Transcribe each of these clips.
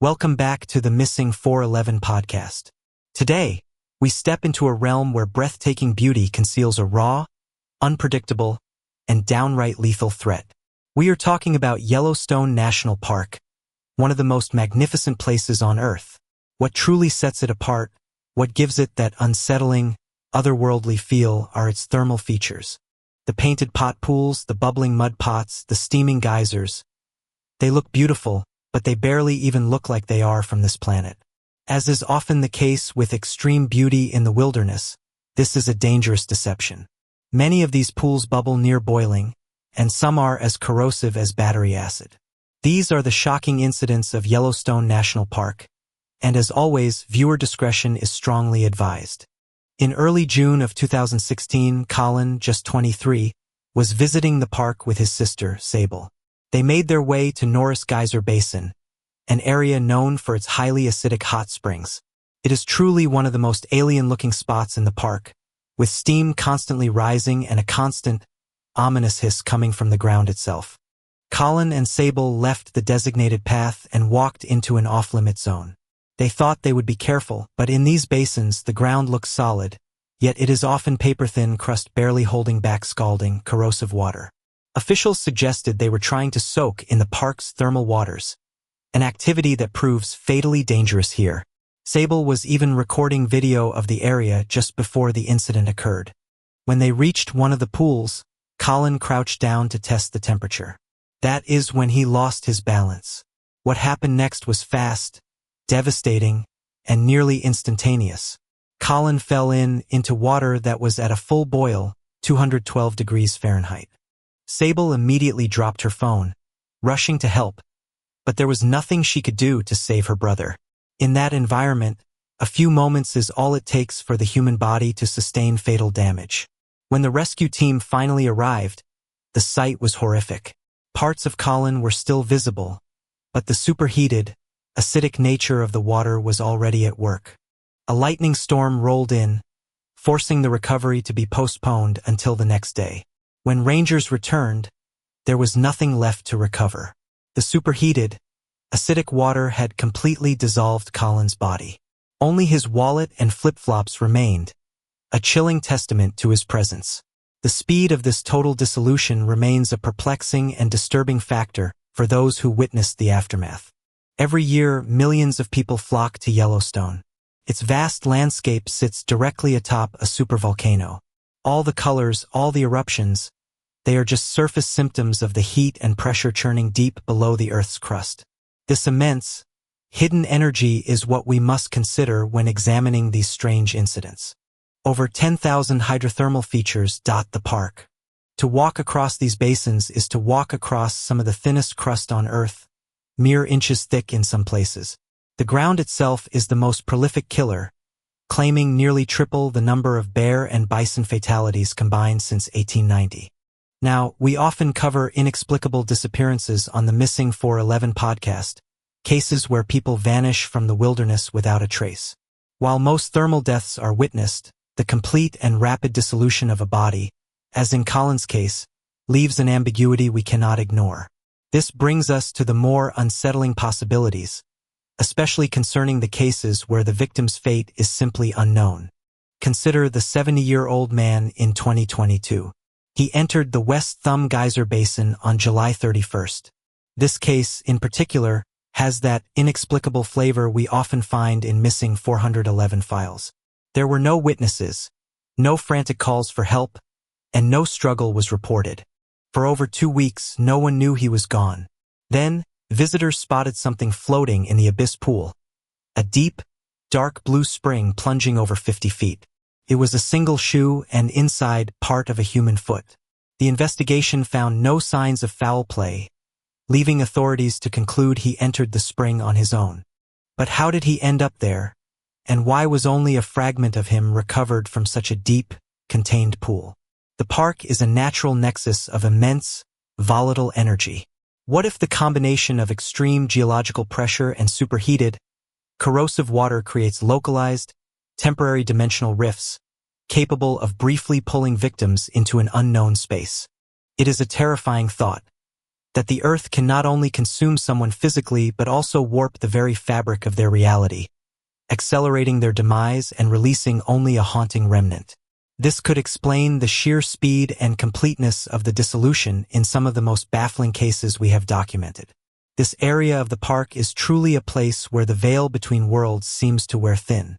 Welcome back to the Missing 411 podcast. Today, we step into a realm where breathtaking beauty conceals a raw, unpredictable, and downright lethal threat. We are talking about Yellowstone National Park, one of the most magnificent places on Earth. What truly sets it apart, what gives it that unsettling, otherworldly feel are its thermal features. The painted pot pools, the bubbling mud pots, the steaming geysers. They look beautiful, but they barely even look like they are from this planet. As is often the case with extreme beauty in the wilderness, this is a dangerous deception. Many of these pools bubble near boiling, and some are as corrosive as battery acid. These are the shocking incidents of Yellowstone National Park, and as always, viewer discretion is strongly advised. In early June of 2016, Colin, just 23, was visiting the park with his sister, Sable. They made their way to Norris Geyser Basin, an area known for its highly acidic hot springs. It is truly one of the most alien-looking spots in the park, with steam constantly rising and a constant, ominous hiss coming from the ground itself. Colin and Sable left the designated path and walked into an off-limit zone. They thought they would be careful, but in these basins the ground looks solid, yet it is often paper-thin crust barely holding back scalding, corrosive water. Officials suggested they were trying to soak in the park's thermal waters, an activity that proves fatally dangerous here. Sable was even recording video of the area just before the incident occurred. When they reached one of the pools, Colin crouched down to test the temperature. That is when he lost his balance. What happened next was fast, devastating, and nearly instantaneous. Colin fell into water that was at a full boil, 212 degrees Fahrenheit. Sable immediately dropped her phone, rushing to help, but there was nothing she could do to save her brother. In that environment, a few moments is all it takes for the human body to sustain fatal damage. When the rescue team finally arrived, the sight was horrific. Parts of Colin were still visible, but the superheated, acidic nature of the water was already at work. A lightning storm rolled in, forcing the recovery to be postponed until the next day. When rangers returned, there was nothing left to recover. The superheated, acidic water had completely dissolved Colin's body. Only his wallet and flip-flops remained, a chilling testament to his presence. The speed of this total dissolution remains a perplexing and disturbing factor for those who witnessed the aftermath. Every year, millions of people flock to Yellowstone. Its vast landscape sits directly atop a supervolcano. All the colors, all the eruptions, they are just surface symptoms of the heat and pressure churning deep below the Earth's crust. This immense, hidden energy is what we must consider when examining these strange incidents. Over 10,000 hydrothermal features dot the park. To walk across these basins is to walk across some of the thinnest crust on Earth, mere inches thick in some places. The ground itself is the most prolific killer, claiming nearly triple the number of bear and bison fatalities combined since 1890. Now, we often cover inexplicable disappearances on the Missing 411 podcast, cases where people vanish from the wilderness without a trace. While most thermal deaths are witnessed, the complete and rapid dissolution of a body, as in Colin's case, leaves an ambiguity we cannot ignore. This brings us to the more unsettling possibilities, especially concerning the cases where the victim's fate is simply unknown. Consider the 70-year-old man in 2022. He entered the West Thumb Geyser Basin on July 31st. This case, in particular, has that inexplicable flavor we often find in Missing 411 files. There were no witnesses, no frantic calls for help, and no struggle was reported. For over 2 weeks, no one knew he was gone. Then, visitors spotted something floating in the abyss pool, a deep, dark blue spring plunging over 50 feet. It was a single shoe and inside part of a human foot. The investigation found no signs of foul play, leaving authorities to conclude he entered the spring on his own. But how did he end up there, and why was only a fragment of him recovered from such a deep, contained pool? The park is a natural nexus of immense, volatile energy. What if the combination of extreme geological pressure and superheated, corrosive water creates localized, temporary dimensional rifts, capable of briefly pulling victims into an unknown space? It is a terrifying thought, that the earth can not only consume someone physically but also warp the very fabric of their reality, accelerating their demise and releasing only a haunting remnant. This could explain the sheer speed and completeness of the dissolution in some of the most baffling cases we have documented. This area of the park is truly a place where the veil between worlds seems to wear thin.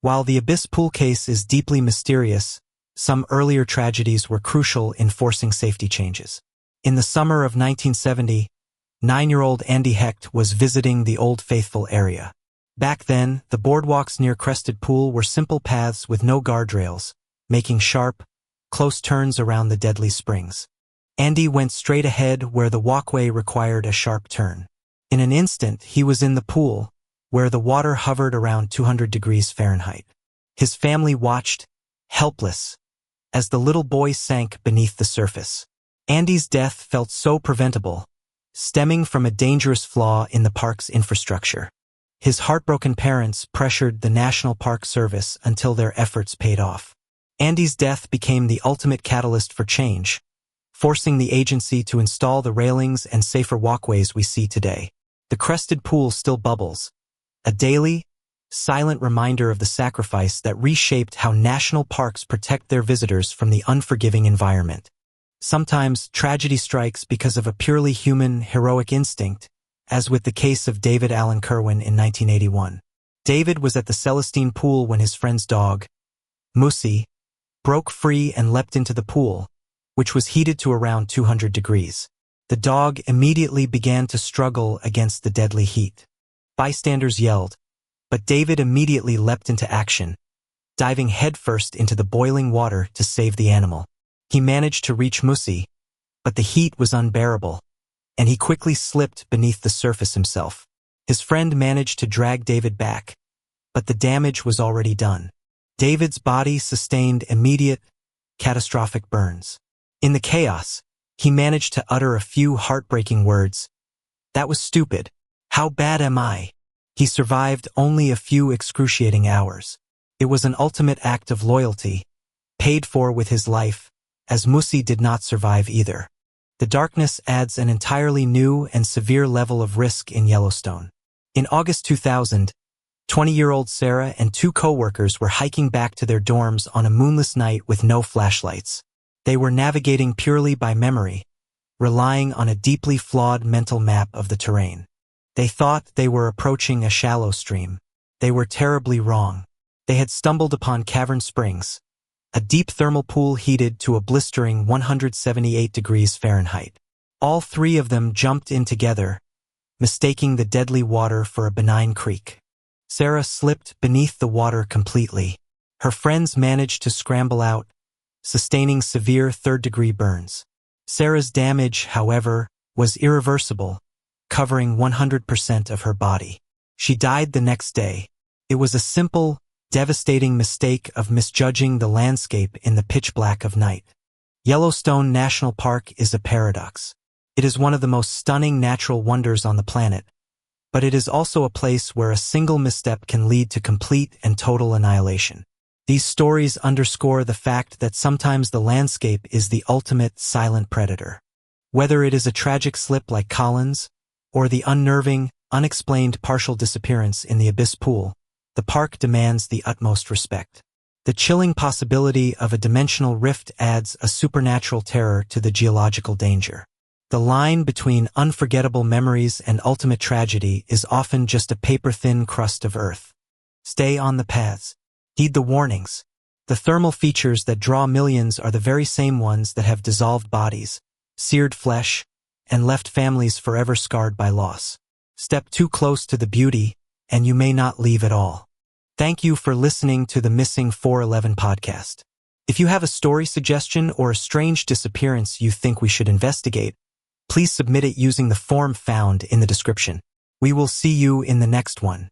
While the Abyss Pool case is deeply mysterious, some earlier tragedies were crucial in forcing safety changes. In the summer of 1970, 9-year-old Andy Hecht was visiting the Old Faithful area. Back then, the boardwalks near Crested Pool were simple paths with no guardrails, making sharp, close turns around the deadly springs. Andy went straight ahead where the walkway required a sharp turn. In an instant, he was in the pool, where the water hovered around 200 degrees Fahrenheit. His family watched, helpless, as the little boy sank beneath the surface. Andy's death felt so preventable, stemming from a dangerous flaw in the park's infrastructure. His heartbroken parents pressured the National Park Service until their efforts paid off. Andy's death became the ultimate catalyst for change, forcing the agency to install the railings and safer walkways we see today. The Crested Pool still bubbles, a daily, silent reminder of the sacrifice that reshaped how national parks protect their visitors from the unforgiving environment. Sometimes tragedy strikes because of a purely human, heroic instinct, as with the case of David Allen Kerwin in 1981. David was at the Celestine Pool when his friend's dog, Moosey, broke free and leapt into the pool, which was heated to around 200 degrees. The dog immediately began to struggle against the deadly heat. Bystanders yelled, but David immediately leapt into action, diving headfirst into the boiling water to save the animal. He managed to reach Moosey, but the heat was unbearable, and he quickly slipped beneath the surface himself. His friend managed to drag David back, but the damage was already done. David's body sustained immediate, catastrophic burns. In the chaos, he managed to utter a few heartbreaking words. "That was stupid. How bad am I?" He survived only a few excruciating hours. It was an ultimate act of loyalty, paid for with his life, as Moosey did not survive either. The darkness adds an entirely new and severe level of risk in Yellowstone. In August 2000, 20-year-old Sarah and 2 co-workers were hiking back to their dorms on a moonless night with no flashlights. They were navigating purely by memory, relying on a deeply flawed mental map of the terrain. They thought they were approaching a shallow stream. They were terribly wrong. They had stumbled upon Cavern Springs, a deep thermal pool heated to a blistering 178 degrees Fahrenheit. All 3 of them jumped in together, mistaking the deadly water for a benign creek. Sarah slipped beneath the water completely. Her friends managed to scramble out, sustaining severe 3rd-degree burns. Sarah's damage, however, was irreversible, covering 100% of her body. She died the next day. It was a simple, devastating mistake of misjudging the landscape in the pitch black of night. Yellowstone National Park is a paradox. It is one of the most stunning natural wonders on the planet, but it is also a place where a single misstep can lead to complete and total annihilation. These stories underscore the fact that sometimes the landscape is the ultimate silent predator. Whether it is a tragic slip like Collins, or the unnerving, unexplained partial disappearance in the Abyss Pool, the park demands the utmost respect. The chilling possibility of a dimensional rift adds a supernatural terror to the geological danger. The line between unforgettable memories and ultimate tragedy is often just a paper-thin crust of earth. Stay on the paths. Heed the warnings. The thermal features that draw millions are the very same ones that have dissolved bodies, seared flesh, and left families forever scarred by loss. Step too close to the beauty, and you may not leave at all. Thank you for listening to the Missing 411 podcast. If you have a story suggestion or a strange disappearance you think we should investigate, please submit it using the form found in the description. We will see you in the next one.